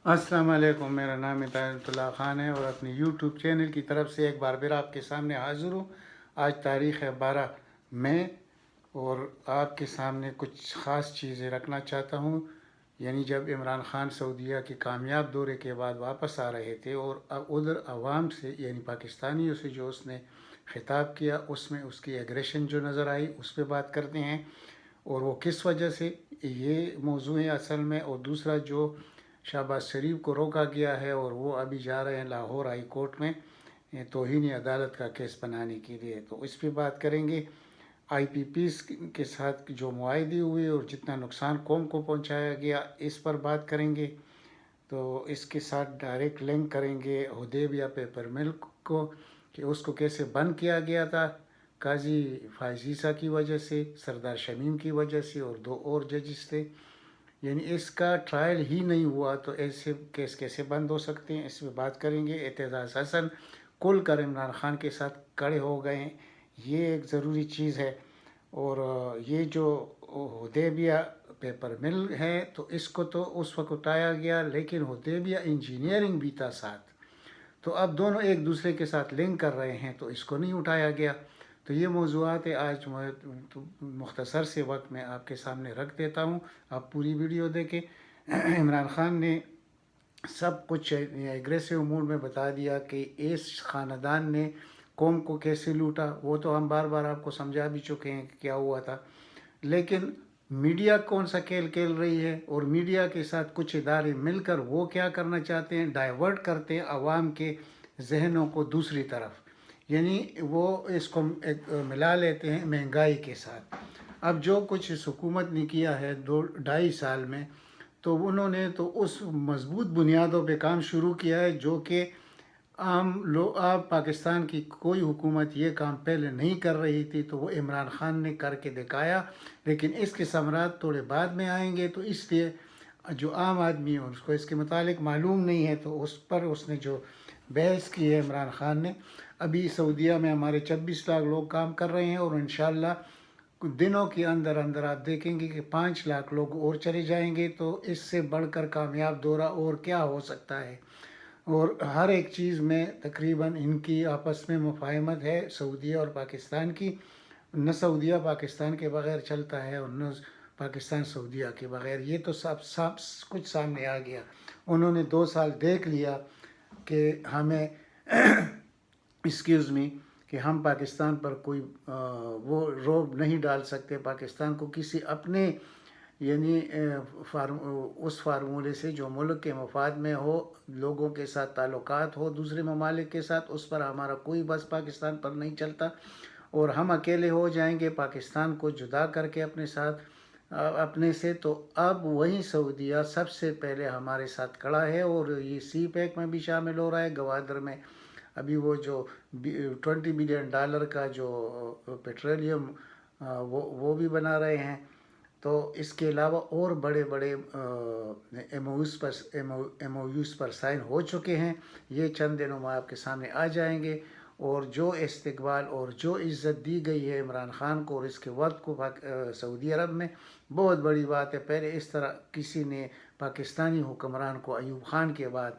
السلام علیکم، میرا نام ہدایت اللہ خان ہے اور اپنی یوٹیوب چینل کی طرف سے ایک بار پھر آپ کے سامنے حاضر ہوں۔ آج تاریخ ہے 12 مئی اور آپ کے سامنے کچھ خاص چیزیں رکھنا چاہتا ہوں۔ یعنی جب عمران خان سعودیہ کے کامیاب دورے کے بعد واپس آ رہے تھے اور ادھر عوام سے یعنی پاکستانیوں سے جو اس نے خطاب کیا، اس میں اس کی ایگریشن جو نظر آئی اس پہ بات کرتے ہیں اور وہ کس وجہ سے، یہ موضوع ہے اصل میں۔ اور دوسرا جو شہباز شریف کو روکا گیا ہے اور وہ ابھی جا رہے ہیں لاہور ہائی کورٹ میں توہین عدالت کا کیس بنانے کے لیے، تو اس پہ بات کریں گے۔ آئی پی پیس کے ساتھ جو معاہدے ہوئے اور جتنا نقصان قوم کو پہنچایا گیا اس پر بات کریں گے۔ تو اس کے ساتھ ڈائریکٹ لنک کریں گے حدیبیہ پیپر مل کو کہ اس کو کیسے بند کیا گیا تھا، قاضی فائز عیسیٰ کی وجہ سے، سردار شمیم کی وجہ سے اور 2 اور ججز تھے۔ یعنی اس کا ٹرائل ہی نہیں ہوا تو ایسے کیس کیسے بند ہو سکتے ہیں، اس پہ بات کریں گے۔ اعتزاز حسن کھل کر عمران خان کے ساتھ کھڑے ہو گئے ہیں، یہ ایک ضروری چیز ہے۔ اور یہ جو حدیبیہ پیپر مل ہے تو اس کو تو اس وقت اٹھایا گیا، لیکن حدیبیہ انجینئرنگ بھی تھا ساتھ، تو اب دونوں ایک دوسرے کے ساتھ لنک کر رہے ہیں تو اس کو نہیں اٹھایا گیا۔ تو یہ موضوعات آج مختصر سے وقت میں آپ کے سامنے رکھ دیتا ہوں، آپ پوری ویڈیو دیکھیں۔ عمران خان نے سب کچھ ایگریسو موڈ میں بتا دیا کہ اس خاندان نے قوم کو کیسے لوٹا، وہ تو ہم بار بار آپ کو سمجھا بھی چکے ہیں کہ کیا ہوا تھا۔ لیکن میڈیا کون سا کھیل کھیل رہی ہے اور میڈیا کے ساتھ کچھ ادارے مل کر وہ کیا کرنا چاہتے ہیں، ڈائیورٹ کرتے ہیں عوام کے ذہنوں کو دوسری طرف، یعنی وہ اس کو ملا لیتے ہیں مہنگائی کے ساتھ۔ اب جو کچھ اس حکومت نے کیا ہے 2-2.5 سال میں، تو انہوں نے تو اس مضبوط بنیادوں پہ کام شروع کیا ہے جو کہ آپ پاکستان کی کوئی حکومت یہ کام پہلے نہیں کر رہی تھی، تو وہ عمران خان نے کر کے دکھایا۔ لیکن اس کے ثمرات تھوڑے بعد میں آئیں گے، تو اس لیے جو عام آدمی ہے اس کو اس کے متعلق معلوم نہیں ہے، تو اس پر اس نے جو بحث کی ہے عمران خان نے۔ ابھی سعودیہ میں ہمارے 26 لاکھ لوگ کام کر رہے ہیں اور انشاءاللہ کچھ دنوں کے اندر اندر آپ دیکھیں گے کہ 5 لاکھ لوگ اور چلے جائیں گے، تو اس سے بڑھ کر کامیاب دورہ اور کیا ہو سکتا ہے۔ اور ہر ایک چیز میں تقریباً ان کی آپس میں مفاہمت ہے، سعودیہ اور پاکستان کی۔ نہ سعودیہ پاکستان کے بغیر چلتا ہے اور نہ پاکستان سعودیہ کے بغیر، یہ تو سب کچھ سامنے آ گیا۔ انہوں نے 2 سال دیکھ لیا کہ ہمیں ایکسکیوز می کہ ہم پاکستان پر کوئی وہ روب نہیں ڈال سکتے، پاکستان کو کسی اپنے یعنی اس فارمولے سے جو ملک کے مفاد میں ہو، لوگوں کے ساتھ تعلقات ہو دوسرے ممالک کے ساتھ، اس پر ہمارا کوئی بس پاکستان پر نہیں چلتا اور ہم اکیلے ہو جائیں گے پاکستان کو جدا کر کے اپنے ساتھ اپنے سے۔ تو اب وہیں سعودیہ سب سے پہلے ہمارے ساتھ کھڑا ہے اور یہ سی پیک میں بھی شامل ہو رہا ہے۔ گوادر میں ابھی وہ جو $20 بلین کا جو پیٹرولیم وہ بھی بنا رہے ہیں۔ تو اس کے علاوہ اور بڑے بڑے ایم او یوز پر سائن ہو چکے ہیں، یہ چند دنوں میں آپ کے سامنے آ جائیں گے۔ اور جو استقبال اور جو عزت دی گئی ہے عمران خان کو اور اس کے وقت کو سعودی عرب میں، بہت بڑی بات ہے۔ پہلے اس طرح کسی نے پاکستانی حکمران کو ایوب خان کے بعد،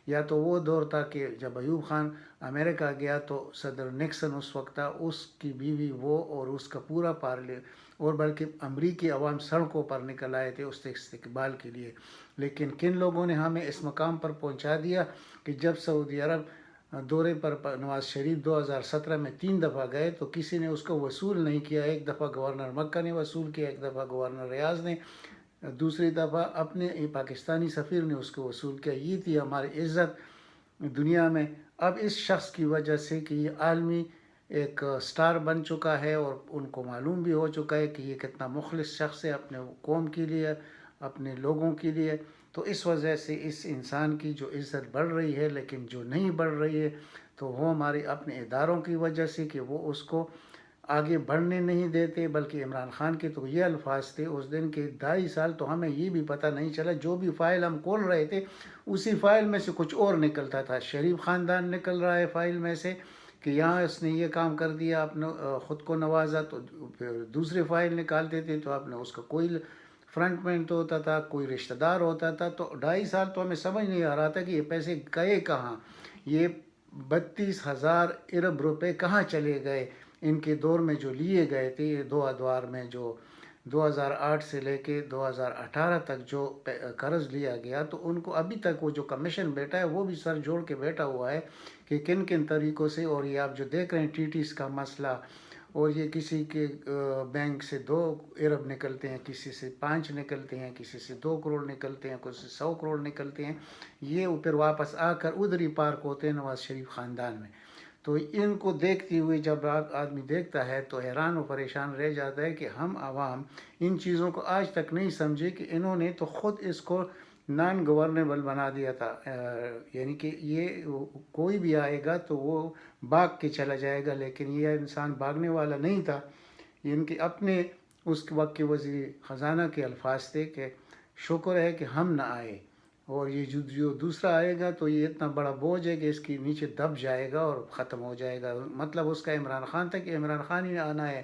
یا تو وہ دور تھا کہ جب ایوب خان امریکہ گیا تو صدر نکسن اس وقت تھا، اس کی بیوی وہ اور اس کا پورا اور بلکہ امریکی عوام سڑکوں پر نکل آئے تھے اس استقبال کے لیے۔ لیکن کن لوگوں نے ہمیں اس مقام پر پہنچا دیا کہ جب سعودی عرب دورے پر نواز شریف 2017 میں 3 دفعہ گئے تو کسی نے اس کو وصول نہیں کیا۔ ایک دفعہ گورنر مکہ نے وصول کیا، ایک دفعہ گورنر ریاض نے، دوسری دفعہ اپنے پاکستانی سفیر نے اس کو وصول کیا۔ یہ تھی ہماری عزت دنیا میں۔ اب اس شخص کی وجہ سے کہ یہ عالمی ایک سٹار بن چکا ہے اور ان کو معلوم بھی ہو چکا ہے کہ یہ کتنا مخلص شخص ہے اپنے قوم کے لیے، اپنے لوگوں کے لیے، تو اس وجہ سے اس انسان کی جو عزت بڑھ رہی ہے، لیکن جو نہیں بڑھ رہی ہے تو وہ ہمارے اپنے اداروں کی وجہ سے کہ وہ اس کو آگے بڑھنے نہیں دیتے۔ بلکہ عمران خان کے تو یہ الفاظ تھے اس دن کے 2.5 سال تو ہمیں یہ بھی پتہ نہیں چلا، جو بھی فائل ہم کھول رہے تھے اسی فائل میں سے کچھ اور نکلتا تھا۔ شریف خاندان نکل رہا ہے فائل میں سے کہ یہاں اس نے یہ کام کر دیا، اپنے خود کو نوازا، تو پھر دوسرے فائل نکالتے تھے تو آپ نے اس کا کوئی فرنٹ مین تو ہوتا تھا، کوئی رشتہ دار ہوتا تھا، تو 2.5 سال تو ہمیں سمجھ نہیں آ رہا تھا کہ یہ پیسے گئے کہاں، یہ 32,000 ارب روپے کہاں چلے گئے ان کے دور میں جو لیے گئے تھے، یہ دو ادوار میں جو 2008 سے لے کے 2018 تک جو قرض لیا گیا، تو ان کو ابھی تک وہ جو کمیشن بیٹھا ہے وہ بھی سر جوڑ کے بیٹھا ہوا ہے کہ کن کن طریقوں سے. اور یہ آپ جو دیکھ رہے ہیں ٹی ٹیز کا مسئلہ، اور یہ کسی کے بینک سے 2 ارب نکلتے ہیں، کسی سے 5 نکلتے ہیں، کسی سے 2 کروڑ نکلتے ہیں، کسی سے 100 کروڑ نکلتے ہیں، یہ اوپر واپس آ کر ادھر ہی پارک ہوتے ہیں نواز شریف خاندان میں. تو ان کو دیکھتے ہوئے جب آدمی دیکھتا ہے تو حیران و پریشان رہ جاتا ہے کہ ہم عوام ان چیزوں کو آج تک نہیں سمجھے کہ انہوں نے تو خود اس کو نان گورنیبل بنا دیا تھا. یعنی کہ یہ کوئی بھی آئے گا تو وہ بھاگ کے چلا جائے گا، لیکن یہ انسان بھاگنے والا نہیں تھا. ان کے اپنے اس وقت کے وزیر خزانہ کے الفاظ تھے کہ شکر ہے کہ ہم نہ آئے، اور یہ جو دوسرا آئے گا تو یہ اتنا بڑا بوجھ ہے کہ اس کے نیچے دب جائے گا اور ختم ہو جائے گا. مطلب اس کا عمران خان تھا کہ عمران خان ہی آنا ہے.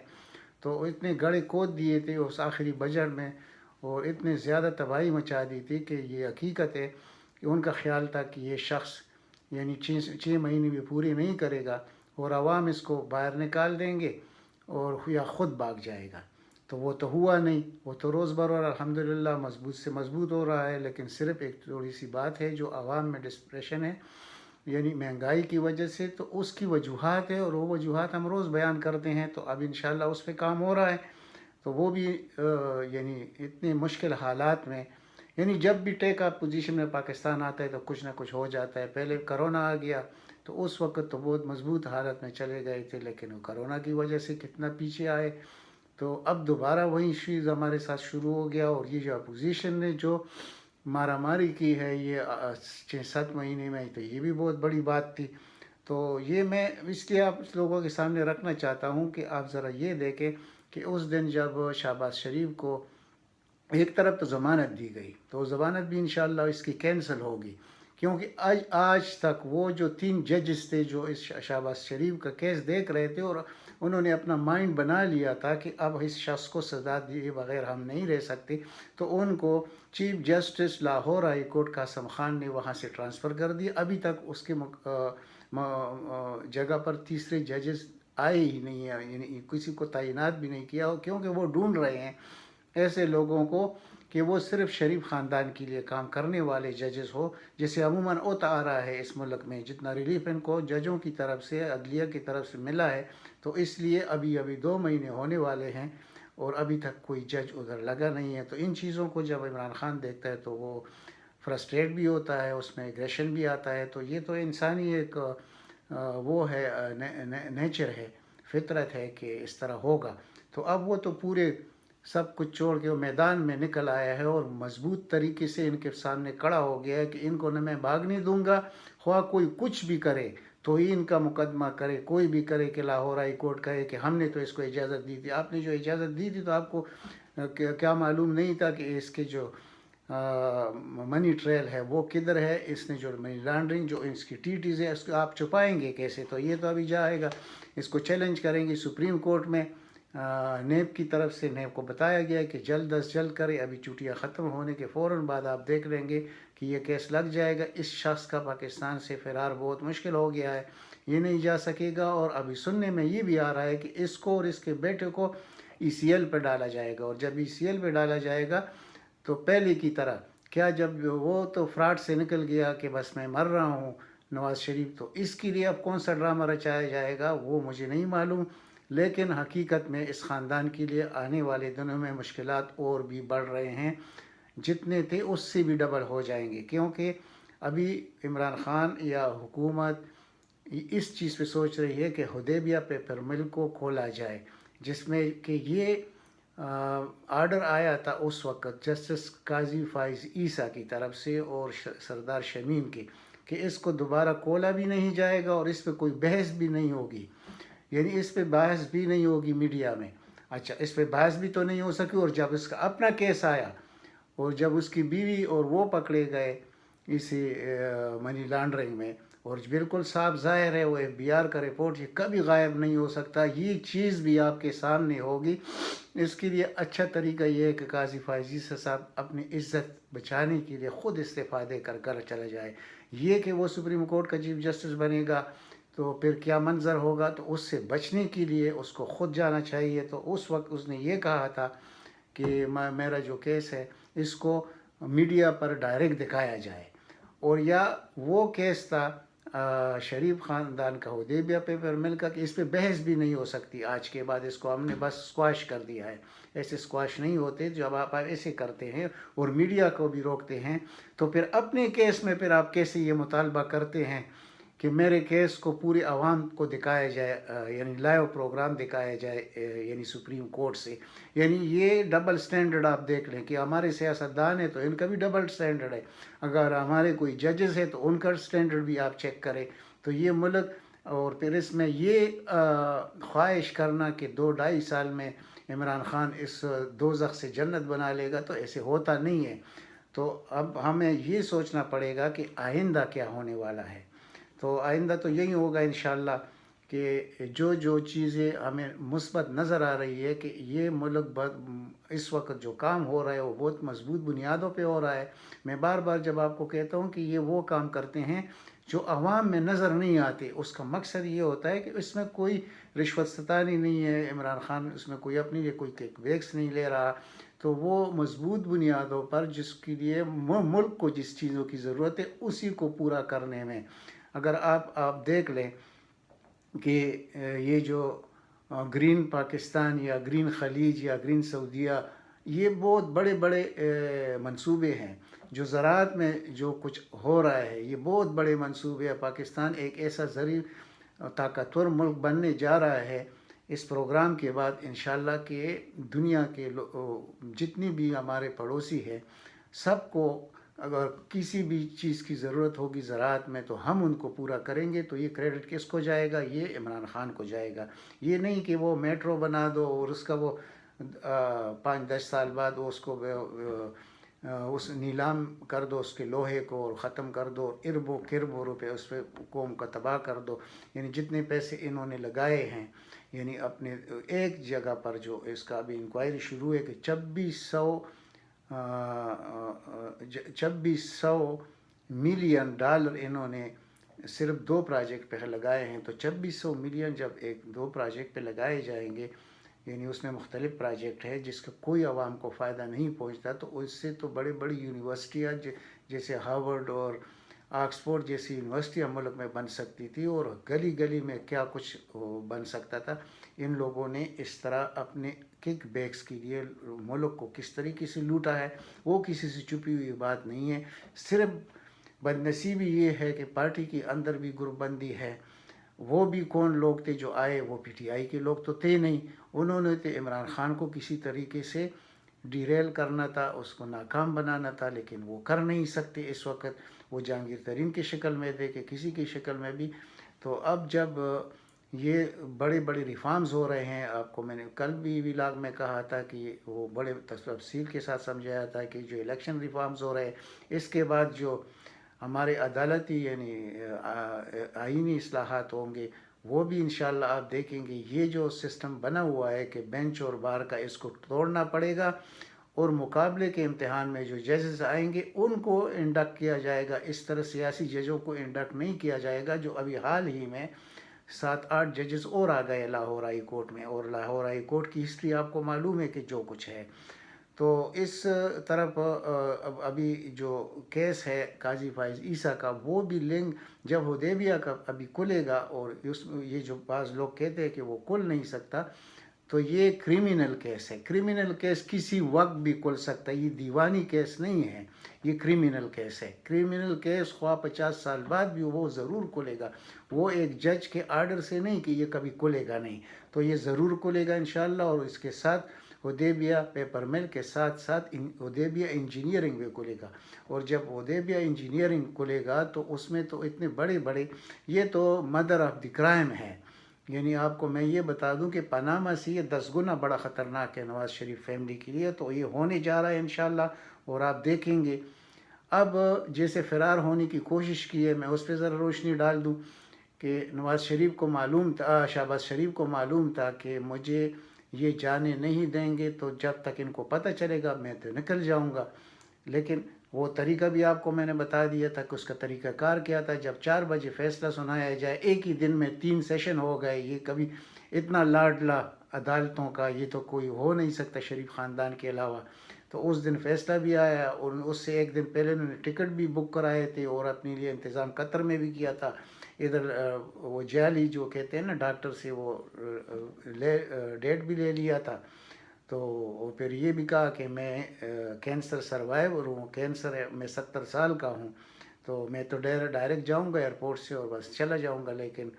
تو اتنے گڑے کود دیے تھے اس آخری بجٹ میں، اور اتنے زیادہ تباہی مچا دی تھی کہ یہ حقیقت ہے کہ ان کا خیال تھا کہ یہ شخص یعنی 6 مہینے بھی پورے نہیں کرے گا اور عوام اس کو باہر نکال دیں گے اور یا خود بھاگ جائے گا. تو وہ تو ہوا نہیں، وہ تو روز بروز الحمدللہ مضبوط سے مضبوط ہو رہا ہے. لیکن صرف ایک تھوڑی سی بات ہے جو عوام میں ڈسپریشن ہے، یعنی مہنگائی کی وجہ سے، تو اس کی وجوہات ہے، اور وہ وجوہات ہم روز بیان کرتے ہیں. تو اب انشاءاللہ اس پہ کام ہو رہا ہے. تو وہ بھی یعنی اتنے مشکل حالات میں، یعنی جب بھی ٹیک اپ پوزیشن میں پاکستان آتا ہے تو کچھ نہ کچھ ہو جاتا ہے. پہلے کرونا آ گیا تو اس وقت تو بہت مضبوط حالت میں چلے گئے تھے، لیکن وہ کرونا کی وجہ سے کتنا پیچھے آئے. تو اب دوبارہ وہی چیز ہمارے ساتھ شروع ہو گیا. اور یہ جو اپوزیشن نے جو مارا ماری کی ہے یہ 6-7 مہینے میں، تو یہ بھی بہت بڑی بات تھی. تو یہ میں اس لیے آپ لوگوں کے سامنے رکھنا چاہتا ہوں کہ آپ ذرا یہ دیکھیں کہ اس دن جب شہباز شریف کو ایک طرف تو ضمانت دی گئی، تو ضمانت بھی انشاءاللہ اس کی کینسل ہوگی، کیونکہ آج تک وہ جو 3 ججز تھے جو اس شہباز شریف کا کیس دیکھ رہے تھے، اور انہوں نے اپنا مائنڈ بنا لیا تھا کہ اب اس شخص کو سزا دیے بغیر ہم نہیں رہ سکتے. تو ان کو chief justice Lahore high court Qasim Khan نے وہاں سے ٹرانسفر کر دیا. ابھی تک اس کے جگہ پر تیسرے ججز آئے ہی نہیں ہیں، یعنی کسی کو تعینات بھی نہیں کیا، کیونکہ وہ ڈھونڈ رہے ہیں ایسے لوگوں کو کہ وہ صرف شریف خاندان کے لیے کام کرنے والے ججز ہو، جسے عموماً ہوتا آ رہا ہے اس ملک میں. جتنا ریلیف ان کو ججوں کی طرف سے، عدلیہ کی طرف سے ملا ہے، تو اس لیے ابھی 2 مہینے ہونے والے ہیں اور ابھی تک کوئی جج ادھر لگا نہیں ہے. تو ان چیزوں کو جب عمران خان دیکھتا ہے تو وہ فرسٹریٹ بھی ہوتا ہے، اس میں ایگریشن بھی آتا ہے. تو یہ تو انسانی ایک وہ ہے، نیچر ہے، فطرت ہے کہ اس طرح ہوگا. تو اب وہ تو پورے سب کچھ چھوڑ کے وہ میدان میں نکل آیا ہے اور مضبوط طریقے سے ان کے سامنے کھڑا ہو گیا ہے کہ ان کو نہ میں بھاگنے دوں گا، خواہ کوئی کچھ بھی کرے تو ہی ان کا مقدمہ کرے، کوئی بھی کرے کہ لاہور ہائی کورٹ کہے کہ ہم نے تو اس کو اجازت دی تھی. آپ نے جو اجازت دی تھی تو آپ کو کیا معلوم نہیں تھا کہ اس کے جو منی ٹریل ہے وہ کدھر ہے؟ اس نے جو منی لانڈرنگ جو اس کی ٹی ٹیز ہے اس کو آپ چھپائیں گے کیسے؟ تو یہ تو ابھی جائے گا، اس کو چیلنج کریں گے سپریم کورٹ میں. نیب کی طرف سے نیب کو بتایا گیا کہ جلد از جلد کرے. ابھی چھٹیاں ختم ہونے کے فوراً بعد آپ دیکھ لیں گے کہ یہ کیس لگ جائے گا. اس شخص کا پاکستان سے فرار بہت مشکل ہو گیا ہے، یہ نہیں جا سکے گا. اور ابھی سننے میں یہ بھی آ رہا ہے کہ اس کو اور اس کے بیٹے کو ECL پہ ڈالا جائے گا. اور جب ECL پہ ڈالا جائے گا تو پہلے کی طرح کیا، جب وہ تو فراڈ سے نکل گیا کہ بس میں مر رہا ہوں نواز شریف، تو اس کے لیے اب کون سا ڈرامہ رچایا جائے گا وہ مجھے نہیں معلوم. لیکن حقیقت میں اس خاندان کے لیے آنے والے دنوں میں مشکلات اور بھی بڑھ رہے ہیں، جتنے تھے اس سے بھی ڈبل ہو جائیں گے. کیونکہ ابھی عمران خان یا حکومت اس چیز پہ سوچ رہی ہے کہ حدیبیہ پیپر مل کو کھولا جائے، جس میں کہ یہ آرڈر آیا تھا اس وقت جسٹس قاضی فائز عیسیٰ کی طرف سے اور سردار شمیم کے، کہ اس کو دوبارہ کھولا بھی نہیں جائے گا اور اس پہ کوئی بحث بھی نہیں ہوگی. یعنی اس پہ بحث بھی نہیں ہوگی میڈیا میں. اچھا، اس پہ بحث بھی تو نہیں ہو سکی. اور جب اس کا اپنا کیس آیا اور جب اس کی بیوی اور وہ پکڑے گئے اسی منی لانڈرنگ میں، اور بالکل صاف ظاہر ہے وہ FBR کا رپورٹ یہ کبھی غائب نہیں ہو سکتا. یہ چیز بھی آپ کے سامنے ہوگی. اس کے لیے اچھا طریقہ یہ ہے کہ قاضی فائز عیسی صاحب اپنی عزت بچانے کے لیے خود استفادے کر چلا جائے. یہ کہ وہ سپریم کورٹ کا چیف جسٹس بنے گا تو پھر کیا منظر ہوگا، تو اس سے بچنے کے لیے اس کو خود جانا چاہیے. تو اس وقت اس نے یہ کہا تھا کہ میرا جو کیس ہے اس کو میڈیا پر ڈائریکٹ دکھایا جائے. اور یا وہ کیس تھا شریف خاندان کا حدیبیہ پیپر مل کا کہ اس پہ بحث بھی نہیں ہو سکتی آج کے بعد. اس کو ہم نے بس اسکواش کر دیا ہے. ایسے اسکواش نہیں ہوتے. جب آپ ایسے کرتے ہیں اور میڈیا کو بھی روکتے ہیں تو پھر اپنے کیس میں پھر آپ کیسے یہ مطالبہ کرتے ہیں کہ میرے کیس کو پوری عوام کو دکھایا جائے، یعنی لائیو پروگرام دکھایا جائے یعنی سپریم کورٹ سے. یعنی یہ ڈبل سٹینڈرڈ آپ دیکھ لیں کہ ہمارے سیاستدان ہیں تو ان کا بھی ڈبل سٹینڈرڈ ہے. اگر ہمارے کوئی ججز ہے تو ان کا سٹینڈرڈ بھی آپ چیک کریں. تو یہ ملک اور پھر اس میں یہ خواہش کرنا کہ 2-2.5 سال میں عمران خان اس دوزخ سے جنت بنا لے گا، تو ایسے ہوتا نہیں ہے. تو اب ہمیں یہ سوچنا پڑے گا کہ آئندہ کیا ہونے والا ہے. تو آئندہ تو یہی ہوگا انشاءاللہ کہ جو چیزیں ہمیں مثبت نظر آ رہی ہے کہ یہ ملک اس وقت جو کام ہو رہا ہے وہ بہت مضبوط بنیادوں پہ ہو رہا ہے. میں بار بار جب آپ کو کہتا ہوں کہ یہ وہ کام کرتے ہیں جو عوام میں نظر نہیں آتے، اس کا مقصد یہ ہوتا ہے کہ اس میں کوئی رشوت ستانی نہیں ہے. عمران خان اس میں کوئی اپنے لیے کوئی کیک بیکس نہیں لے رہا. تو وہ مضبوط بنیادوں پر جس کے لیے ملک کو جس چیزوں کی ضرورت ہے اسی کو پورا کرنے میں. اگر آپ دیکھ لیں کہ یہ جو گرین پاکستان یا گرین خلیج یا گرین سعودیہ، یہ بہت بڑے بڑے منصوبے ہیں. جو زراعت میں جو کچھ ہو رہا ہے یہ بہت بڑے منصوبے ہیں. پاکستان ایک ایسا زرعی طاقتور ملک بننے جا رہا ہے اس پروگرام کے بعد انشاءاللہ کہ دنیا کے جتنی بھی ہمارے پڑوسی ہیں سب کو اگر کسی بھی چیز کی ضرورت ہوگی زراعت میں تو ہم ان کو پورا کریں گے. تو یہ کریڈٹ کس کو جائے گا؟ یہ عمران خان کو جائے گا. یہ نہیں کہ وہ میٹرو بنا دو اور اس کا وہ 5-10 سال بعد وہ اس کو اس نیلام کر دو اس کے لوہے کو اور ختم کر دو، اربوں روپے اس پہ قوم کا تباہ کر دو. یعنی جتنے پیسے انہوں نے لگائے ہیں یعنی اپنے ایک جگہ پر جو اس کا ابھی انکوائری شروع ہے کہ 2600 ملین ڈالر انہوں نے صرف 2 پروجیکٹ پہ لگائے ہیں. تو 2600 ملین جب 2 پروجیکٹ پہ لگائے جائیں گے، یعنی اس میں مختلف پروجیکٹ ہے جس کا کوئی عوام کو فائدہ نہیں پہنچتا، تو اس سے تو بڑی بڑی یونیورسٹیاں جیسے ہارورڈ اور آکسفورڈ جیسی یونیورسٹیاں ملک میں بن سکتی تھی اور گلی گلی میں کیا کچھ بن سکتا تھا. ان لوگوں نے اس طرح اپنے کک بیکس کے لیے ملک کو کس طریقے سے لوٹا ہے وہ کسی سے چھپی ہوئی بات نہیں ہے. صرف بدنصیبی یہ ہے کہ پارٹی کے اندر بھی گروپ بندی ہے. وہ بھی کون لوگ تھے جو آئے؟ وہ PTI کے لوگ تو تھے نہیں. انہوں نے تو عمران خان کو کسی طریقے سے ڈیریل کرنا تھا، اس کو ناکام بنانا تھا، لیکن وہ کر نہیں سکتے اس وقت. وہ جہانگیر ترین کی شکل میں تھے کہ کسی کی شکل میں بھی. تو اب جب یہ بڑے بڑے ریفارمز ہو رہے ہیں، آپ کو میں نے کل بھی ولاگ میں کہا تھا کہ وہ بڑے تفصیل کے ساتھ سمجھایا تھا کہ جو الیکشن ریفارمز ہو رہے ہیں اس کے بعد جو ہمارے عدالتی یعنی آئینی اصلاحات ہوں گے وہ بھی انشاءاللہ آپ دیکھیں گے. یہ جو سسٹم بنا ہوا ہے کہ بینچ اور بار کا، اس کو توڑنا پڑے گا اور مقابلے کے امتحان میں جو ججز آئیں گے ان کو انڈکٹ کیا جائے گا. اس طرح سیاسی ججوں کو انڈکٹ نہیں کیا جائے گا. جو ابھی حال ہی میں 7-8 ججز اور آ گئے لاہور ہائی کورٹ میں، اور لاہور ہائی کورٹ کی ہسٹری آپ کو معلوم ہے کہ جو کچھ ہے. تو اس طرف ابھی جو کیس ہے قاضی فائز عیسیٰ کا وہ بھی لنک جب حدیبیہ کا ابھی کھلے گا، اور یہ جو بعض لوگ کہتے ہیں کہ وہ کھل نہیں سکتا، تو یہ کریمنل کیس ہے. کریمنل کیس کسی وقت بھی کھل سکتا ہے. یہ دیوانی کیس نہیں ہے، یہ کریمنل کیس ہے. کریمنل کیس خواہ 50 سال بعد بھی وہ ضرور کھلے گا. وہ ایک جج کے آرڈر سے نہیں کہ یہ کبھی کھلے گا نہیں. تو یہ ضرور کھلے گا انشاءاللہ. اور اس کے ساتھ حدیبیہ پیپر مل کے ساتھ ساتھ حدیبیہ انجینئرنگ بھی کھلے گا. اور جب حدیبیہ انجینئرنگ کھلے گا تو اس میں تو اتنے بڑے بڑے، یہ تو مدر آف دی کرائم ہے. یعنی آپ کو میں یہ بتا دوں کہ پاناما سے یہ 10 گنا بڑا خطرناک ہے نواز شریف فیملی کے لیے. تو یہ ہونے جا رہا ہے انشاءاللہ اور آپ دیکھیں گے. اب جیسے فرار ہونے کی کوشش کی ہے، میں اس پہ ذرا روشنی ڈال دوں کہ نواز شریف کو معلوم تھا، شہباز شریف کو معلوم تھا کہ مجھے یہ جانے نہیں دیں گے، تو جب تک ان کو پتہ چلے گا میں تو نکل جاؤں گا. لیکن وہ طریقہ بھی آپ کو میں نے بتا دیا تھا کہ اس کا طریقہ کار کیا تھا. جب 4 بجے فیصلہ سنایا جائے، ایک ہی دن میں 3 سیشن ہو گئے. یہ کبھی اتنا لاڈلا عدالتوں کا یہ تو کوئی ہو نہیں سکتا شریف خاندان کے علاوہ. تو اس دن فیصلہ بھی آیا، اور اس سے ایک دن پہلے انہوں نے ٹکٹ بھی بک کرائے تھے اور اپنے لیے انتظام قطر میں بھی کیا تھا. ادھر وہ جعلی جو کہتے ہیں نا ڈاکٹر سے، وہ ڈیٹ بھی لے لیا تھا. تو پھر یہ بھی کہا کہ میں کینسر سروائیور ہوں، کینسر ہے، میں 70 سال کا ہوں، تو میں تو ڈائریکٹ جاؤں گا ایئرپورٹ سے اور بس چلا جاؤں گا. لیکن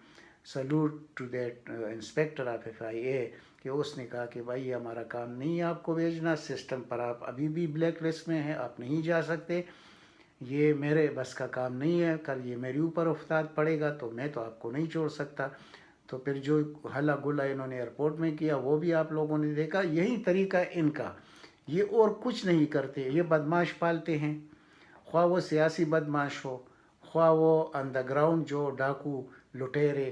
salute to that inspector of FIA کہ اس نے کہا کہ بھائی ہمارا کام نہیں ہے آپ کو بھیجنا، سسٹم پر آپ ابھی بھی بلیک لسٹ میں ہیں، آپ نہیں جا سکتے، یہ میرے بس کا کام نہیں ہے، کل یہ میرے اوپر افتاد پڑے گا تو میں تو آپ کو نہیں چھوڑ سکتا. تو پھر جو ہلا گلا انہوں نے ایئرپورٹ میں کیا وہ بھی آپ لوگوں نے دیکھا. یہی طریقہ ان کا، یہ اور کچھ نہیں کرتے. یہ بدماش پالتے ہیں، خواہ وہ سیاسی بدماش ہو، خواہ وہ انڈر گراؤنڈ جو ڈاکو لٹیرے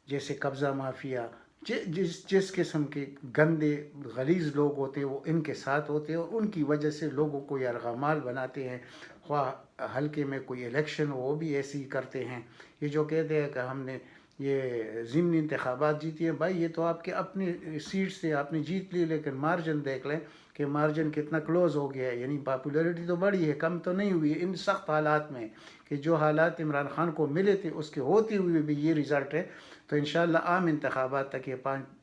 جیسے قبضہ مافیا، جس قسم کے گندے غلیظ لوگ ہوتے ہیں وہ ان کے ساتھ ہوتے ہیں، اور ان کی وجہ سے لوگوں کو یرغمال بناتے ہیں. خواہ حلقے میں کوئی الیکشن ہو وہ بھی ایسے ہی کرتے ہیں. یہ جو کہتے ہیں کہ ہم نے یہ ضمنی انتخابات جیتی ہیں، بھائی یہ تو آپ کے اپنی سیٹ سے آپ نے جیت لی، لیکن مارجن دیکھ لیں کہ مارجن کتنا کلوز ہو گیا ہے. یعنی پاپولیرٹی تو بڑی ہے، کم تو نہیں ہوئی ہے ان سخت حالات میں، کہ جو حالات عمران خان کو ملے تھے اس کے ہوتے ہوئے بھی یہ رزلٹ ہے. تو انشاءاللہ عام انتخابات تک یہ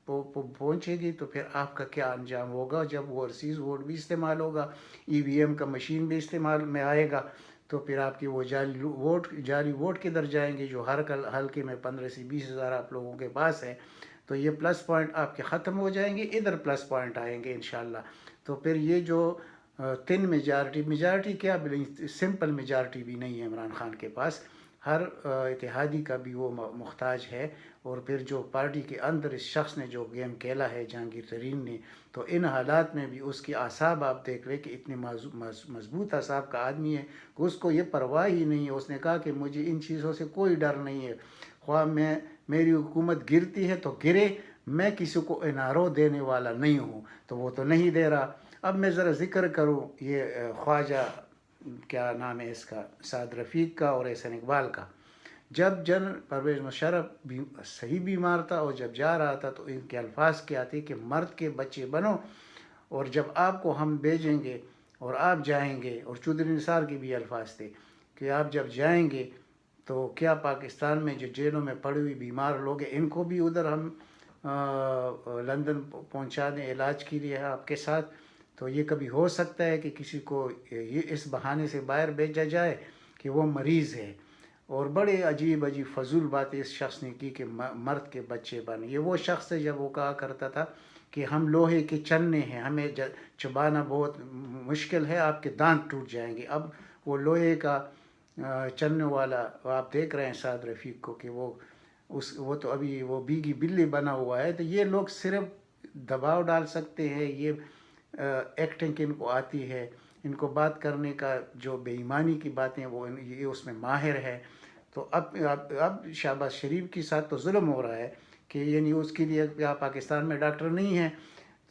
پہنچے گی. تو پھر آپ کا کیا انجام ہوگا جب اوورسیز ووٹ بھی استعمال ہوگا، EVM کا مشین بھی استعمال میں آئے گا، تو پھر آپ کی وہ جعلی ووٹ کدھر جائیں گے جو ہر حلقے میں 15 سے 20 ہزار آپ لوگوں کے پاس ہے. تو یہ پلس پوائنٹ آپ کے ختم ہو جائیں گے، ادھر پلس پوائنٹ آئیں گے انشاءاللہ. تو پھر یہ جو تن میجارٹی کیا، سمپل میجارٹی بھی نہیں ہے عمران خان کے پاس، ہر اتحادی کا بھی وہ محتاج ہے. اور پھر جو پارٹی کے اندر اس شخص نے جو گیم کھیلا ہے جہانگیر ترین نے، تو ان حالات میں بھی اس کی اعصاب آپ دیکھ لیں کہ اتنے مضبوط اعصاب کا آدمی ہے کہ اس کو یہ پرواہ ہی نہیں ہے. اس نے کہا کہ مجھے ان چیزوں سے کوئی ڈر نہیں ہے، خواہ میری حکومت گرتی ہے تو گرے، میں کسی کو انارو دینے والا نہیں ہوں. تو وہ تو نہیں دے رہا. اب میں ذرا ذکر کروں یہ خواجہ کیا نام ہے اس کا، سعد رفیق کا اور احسن اقبال کا. جب جنرل پرویز مشرف بھی صحیح بیمار تھا اور جب جا رہا تھا تو ان کے الفاظ کیا تھے کہ مرد کے بچے بنو، اور جب آپ کو ہم بھیجیں گے اور آپ جائیں گے. اور چودھری نثار کے بھی الفاظ تھے کہ آپ جب جائیں گے تو کیا پاکستان میں جو جیلوں میں پڑے ہوئے بیمار لوگ ہیں ان کو بھی ادھر ہم لندن پہنچا دیں علاج کے لیے آپ کے ساتھ. تو یہ کبھی ہو سکتا ہے کہ کسی کو یہ اس بہانے سے باہر بھیجا جائے کہ وہ مریض ہے. اور بڑے عجیب فضول باتیں اس شخص نے کی کہ مرد کے بچے بنے. یہ وہ شخص ہے جب وہ کہا کرتا تھا کہ ہم لوہے کے چنے ہیں، ہمیں چبانا بہت مشکل ہے، آپ کے دانت ٹوٹ جائیں گے. اب وہ لوہے کا چننے والا آپ دیکھ رہے ہیں سعد رفیق کو کہ وہ تو ابھی وہ بیگی بلی بنا ہوا ہے. تو یہ لوگ صرف دباؤ ڈال سکتے ہیں، یہ ایکٹنگ ان کو آتی ہے، ان کو بات کرنے کا جو بے ایمانی کی باتیں وہ یہ اس میں ماہر ہے. تو اب شہباز شریف کے ساتھ تو ظلم ہو رہا ہے کہ یعنی اس کے لیے آپ پاکستان میں ڈاکٹر نہیں ہیں.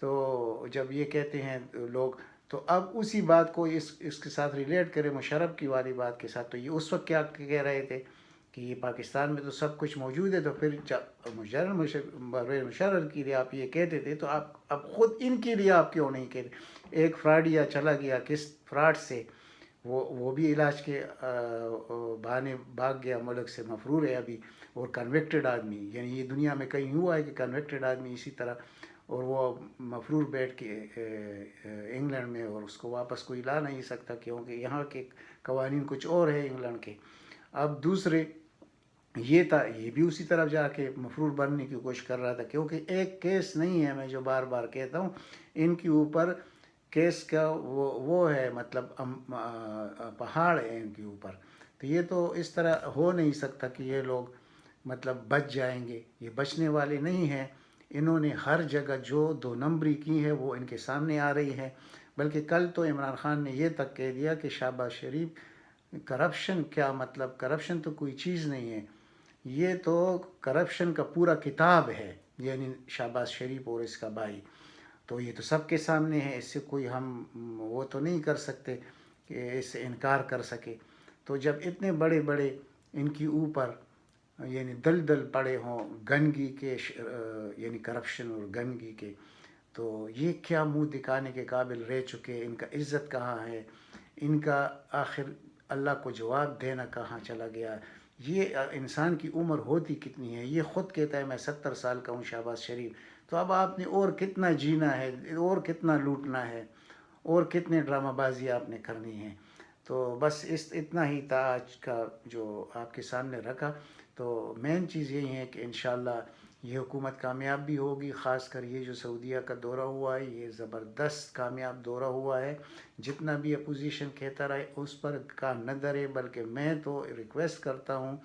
تو جب یہ کہتے ہیں لوگ، تو اب اسی بات کو اس کے ساتھ ریلیٹ کریں مشرف کی والی بات کے ساتھ. تو یہ اس وقت کیا کہہ رہے تھے کہ یہ پاکستان میں تو سب کچھ موجود ہے. تو پھر جب مشرف کے لیے آپ یہ کہتے تھے تو آپ اب خود ان کے لیے آپ کیوں نہیں کہتے؟ ایک فراڈیا چلا گیا کس فراڈ سے، وہ بھی علاج کے بہانے بھاگ گیا ملک سے، مفرور ہے ابھی، اور کنوکٹڈ آدمی. یعنی یہ دنیا میں کہیں ہوا ہے کہ کنوکٹڈ آدمی اسی طرح، اور وہ مفرور بیٹھ کے انگلینڈ میں، اور اس کو واپس کوئی لا نہیں سکتا کیونکہ یہاں کے قوانین کچھ اور ہے انگلینڈ کے. اب دوسرے یہ تھا، یہ بھی اسی طرف جا کے مفرور بننے کی کوشش کر رہا تھا کیونکہ ایک کیس نہیں ہے. میں جو بار بار کہتا ہوں ان کے اوپر کیس کا وہ ہے، مطلب پہاڑ ہے ان کے اوپر. تو یہ تو اس طرح ہو نہیں سکتا کہ یہ لوگ مطلب بچ جائیں گے، یہ بچنے والے نہیں ہیں. انہوں نے ہر جگہ جو 2 نمبری کی ہے وہ ان کے سامنے آ رہی ہے. بلکہ کل تو عمران خان نے یہ تک کہہ دیا کہ شہباز شریف کرپشن کیا مطلب؟ کرپشن تو کوئی چیز نہیں ہے، یہ تو کرپشن کا پورا کتاب ہے، یعنی شہباز شریف اور اس کا بھائی، تو یہ تو سب کے سامنے ہے، اس سے کوئی ہم وہ تو نہیں کر سکتے کہ اس سے انکار کر سکے۔ تو جب اتنے بڑے بڑے ان کی اوپر یعنی دل پڑے ہوں گندگی کے یعنی کرپشن اور گندگی کے، تو یہ کیا منہ دکھانے کے قابل رہ چکے؟ ان کا عزت کہاں ہے؟ ان کا آخر اللہ کو جواب دینا کہاں چلا گیا؟ یہ انسان کی عمر ہوتی کتنی ہے؟ یہ خود کہتا ہے میں 70 سال کا ہوں شہباز شریف، تو اب آپ نے اور کتنا جینا ہے، اور کتنا لوٹنا ہے، اور کتنے ڈرامہ بازی آپ نے کرنی ہے؟ تو بس اتنا ہی تھا آج کا جو آپ کے سامنے رکھا۔ تو مین چیز یہی ہے کہ انشاءاللہ یہ حکومت کامیاب بھی ہوگی، خاص کر یہ جو سعودیہ کا دورہ ہوا ہے یہ زبردست کامیاب دورہ ہوا ہے۔ جتنا بھی اپوزیشن کہتا رہے اس پر کام نہ ڈرے، بلکہ میں تو ریکویسٹ کرتا ہوں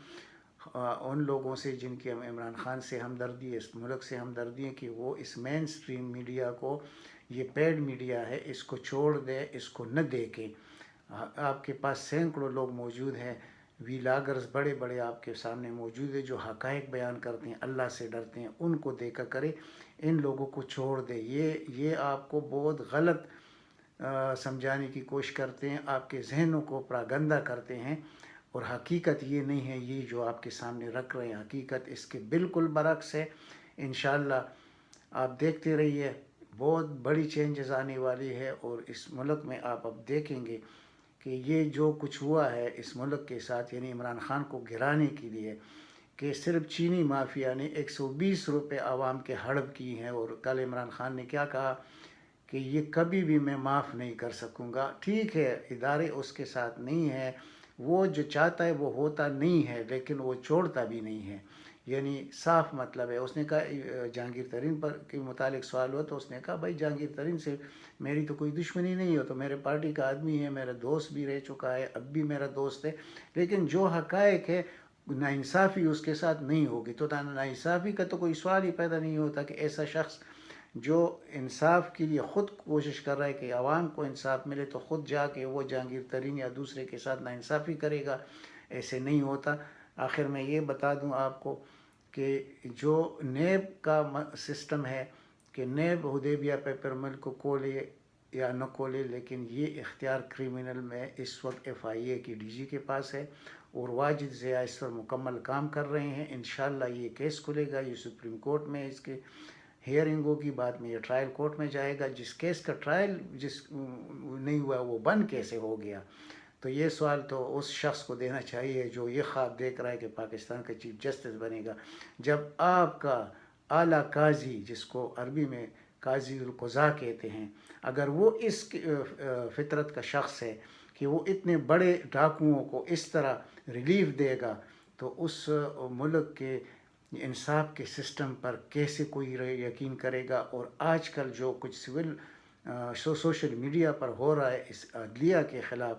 ان لوگوں سے جن کی عمران خان سے ہمدردی ہے، اس ملک سے ہمدردی ہے، کہ وہ اس مین سٹریم میڈیا کو، یہ پیڈ میڈیا ہے، اس کو چھوڑ دے، اس کو نہ دیکھے۔ آپ کے پاس سینکڑوں لوگ موجود ہیں، ویلاگرز بڑے بڑے آپ کے سامنے موجود ہیں جو حقائق بیان کرتے ہیں، اللہ سے ڈرتے ہیں، ان کو دیکھا کرے، ان لوگوں کو چھوڑ دے۔ یہ آپ کو بہت غلط سمجھانے کی کوشش کرتے ہیں، آپ کے ذہنوں کو پراگندہ کرتے ہیں، اور حقیقت یہ نہیں ہے یہ جو آپ کے سامنے رکھ رہے ہیں، حقیقت اس کے بالکل برعکس ہے۔ انشاءاللہ آپ دیکھتے رہیے، بہت بڑی چینجز آنے والی ہے، اور اس ملک میں آپ اب دیکھیں گے کہ یہ جو کچھ ہوا ہے اس ملک کے ساتھ، یعنی عمران خان کو گرانے کے لیے، کہ صرف چینی مافیا نے 120 روپے عوام کے ہڑپ کی ہیں، اور کل عمران خان نے کیا کہا کہ یہ کبھی بھی میں معاف نہیں کر سکوں گا۔ ٹھیک ہے، ادارے اس کے ساتھ نہیں ہیں، وہ جو چاہتا ہے وہ ہوتا نہیں ہے، لیکن وہ چھوڑتا بھی نہیں ہے، یعنی صاف مطلب ہے۔ اس نے کہا جہانگیر ترین پر کے متعلق سوال ہوا تو اس نے کہا بھائی جہانگیر ترین سے میری تو کوئی دشمنی نہیں ہے، تو میرے پارٹی کا آدمی ہے، میرا دوست بھی رہ چکا ہے، اب بھی میرا دوست ہے، لیکن جو حقائق ہے ناانصافی اس کے ساتھ نہیں ہوگی۔ تو ناانصافی کا تو کوئی سوال ہی پیدا نہیں ہوتا کہ ایسا شخص جو انصاف کے لیے خود کوشش کر رہا ہے کہ عوام کو انصاف ملے، تو خود جا کے وہ جہانگیر ترین یا دوسرے کے ساتھ ناانصافی کرے گا؟ ایسے نہیں ہوتا۔ آخر میں یہ بتا دوں آپ کو کہ جو نیب کا سسٹم ہے کہ نیب حدیبیہ پیپر مل کو کھولے یا نہ کھولے، لیکن یہ اختیار کرمنل میں اس وقت FIA کی DG کے پاس ہے، اور واجد ضیاء اس پر مکمل کام کر رہے ہیں۔ انشاءاللہ یہ کیس کھلے گا، یہ سپریم کورٹ میں اس کے ہیئرنگ ہوگی، بعد میں یہ ٹرائل کورٹ میں جائے گا۔ جس کیس کا ٹرائل نہیں ہوا وہ بند کیسے ہو گیا؟ تو یہ سوال تو اس شخص کو دینا چاہیے جو یہ خواب دیکھ رہا ہے کہ پاکستان کا چیف جسٹس بنے گا، جب آپ کا اعلیٰ قاضی، جس کو عربی میں قاضی القضاء کہتے ہیں، اگر وہ اس فطرت کا شخص ہے کہ وہ اتنے بڑے ڈاکوؤں کو اس طرح ریلیف دے گا، تو اس ملک کے انصاف کے سسٹم پر کیسے کوئی یقین کرے گا؟ اور آج کل جو کچھ سوشل میڈیا پر ہو رہا ہے اس عدلیہ کے خلاف،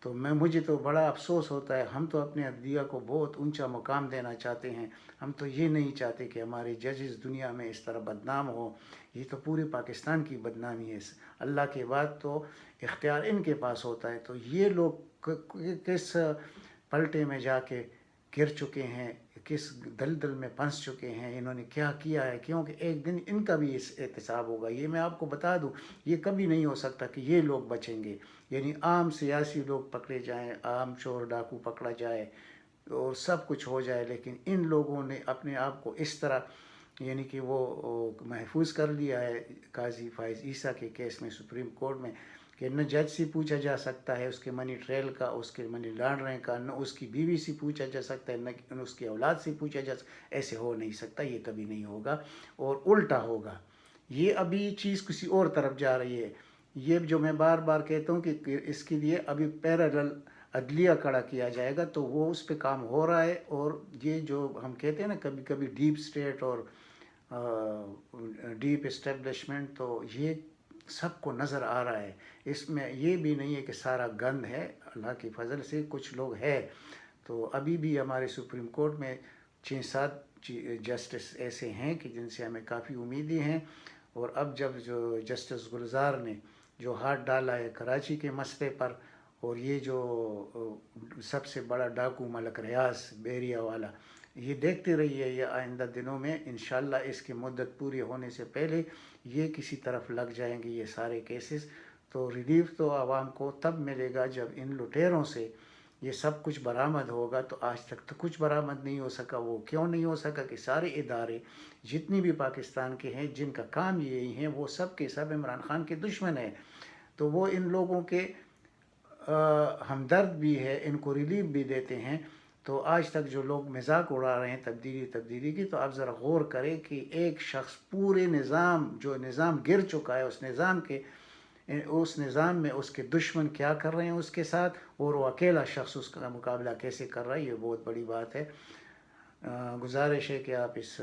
تو مجھے تو بڑا افسوس ہوتا ہے۔ ہم تو اپنے عدلیہ کو بہت اونچا مقام دینا چاہتے ہیں، ہم تو یہ نہیں چاہتے کہ ہمارے ججز دنیا میں اس طرح بدنام ہو، یہ تو پورے پاکستان کی بدنامی ہے۔ اللہ کے بعد تو اختیار ان کے پاس ہوتا ہے، تو یہ لوگ کس پلٹے میں جا کے گر چکے ہیں، کس دلدل میں پھنس چکے ہیں، انہوں نے کیا کیا ہے؟ کیونکہ ایک دن ان کا بھی اس احتساب ہوگا۔ یہ میں آپ کو بتا دوں، یہ کبھی نہیں ہو سکتا کہ یہ لوگ بچیں گے، یعنی عام سیاسی لوگ پکڑے جائیں، عام چور ڈاکو پکڑا جائے اور سب کچھ ہو جائے، لیکن ان لوگوں نے اپنے آپ کو اس طرح یعنی کہ وہ محفوظ کر لیا ہے قاضی فائز عیسیٰ کے کیس میں سپریم کورٹ میں، کہ نہ جج سے پوچھا جا سکتا ہے اس کے منی ٹریل کا، اس کے منی لانڈرنگ کا، نہ اس کی بیوی سے پوچھا جا سکتا ہے، نہ اس کی اولاد سے پوچھا جا سکتا ہے۔ ایسے ہو نہیں سکتا، یہ کبھی نہیں ہوگا، اور الٹا ہوگا۔ یہ ابھی چیز کسی اور طرف جا رہی ہے۔ یہ جو میں بار بار کہتا ہوں کہ اس کے لیے ابھی پیرالل عدلیہ کھڑا کیا جائے گا، تو وہ اس پہ کام ہو رہا ہے۔ اور یہ جو ہم کہتے ہیں نا کبھی کبھی ڈیپ اسٹیٹ اور ڈیپ اسٹیبلشمنٹ، تو یہ سب کو نظر آ رہا ہے۔ اس میں یہ بھی نہیں ہے کہ سارا گند ہے، اللہ کی فضل سے کچھ لوگ ہے۔ تو ابھی بھی ہمارے سپریم کورٹ میں 6-7 جسٹس ایسے ہیں کہ جن سے ہمیں کافی امیدیں ہیں، اور اب جب جو جسٹس گلزار نے جو ہاتھ ڈالا ہے کراچی کے مسئلے پر، اور یہ جو سب سے بڑا ڈاکو ملک ریاض بیریا والا، یہ دیکھتے رہیے، یہ آئندہ دنوں میں انشاءاللہ اس کی مدت پوری ہونے سے پہلے یہ کسی طرف لگ جائیں گے یہ سارے کیسز. تو ریلیف تو عوام کو تب ملے گا جب ان لٹیروں سے یہ سب کچھ برآمد ہوگا. تو آج تک تو کچھ برآمد نہیں ہو سکا. وہ کیوں نہیں ہو سکا کہ سارے ادارے جتنی بھی پاکستان کے ہیں جن کا کام یہی ہیں وہ سب کے سب عمران خان کے دشمن ہیں. تو وہ ان لوگوں کے ہمدرد بھی ہے، ان کو ریلیف بھی دیتے ہیں. تو آج تک جو لوگ مذاق اڑا رہے ہیں تبدیلی کی، تو آپ ذرا غور کریں کہ ایک شخص پورے نظام، جو نظام گر چکا ہے، اس نظام میں اس کے دشمن کیا کر رہے ہیں اس کے ساتھ، اور وہ اکیلا شخص اس کا مقابلہ کیسے کر رہا ہے، یہ بہت بڑی بات ہے. گزارش ہے کہ آپ اس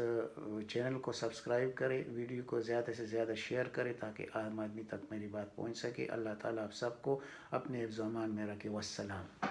چینل کو سبسکرائب کریں، ویڈیو کو زیادہ سے زیادہ شیئر کریں تاکہ عام آدمی تک میری بات پہنچ سکے. اللہ تعالیٰ آپ سب کو اپنے حفظ و امان میں رکھے. والسلام.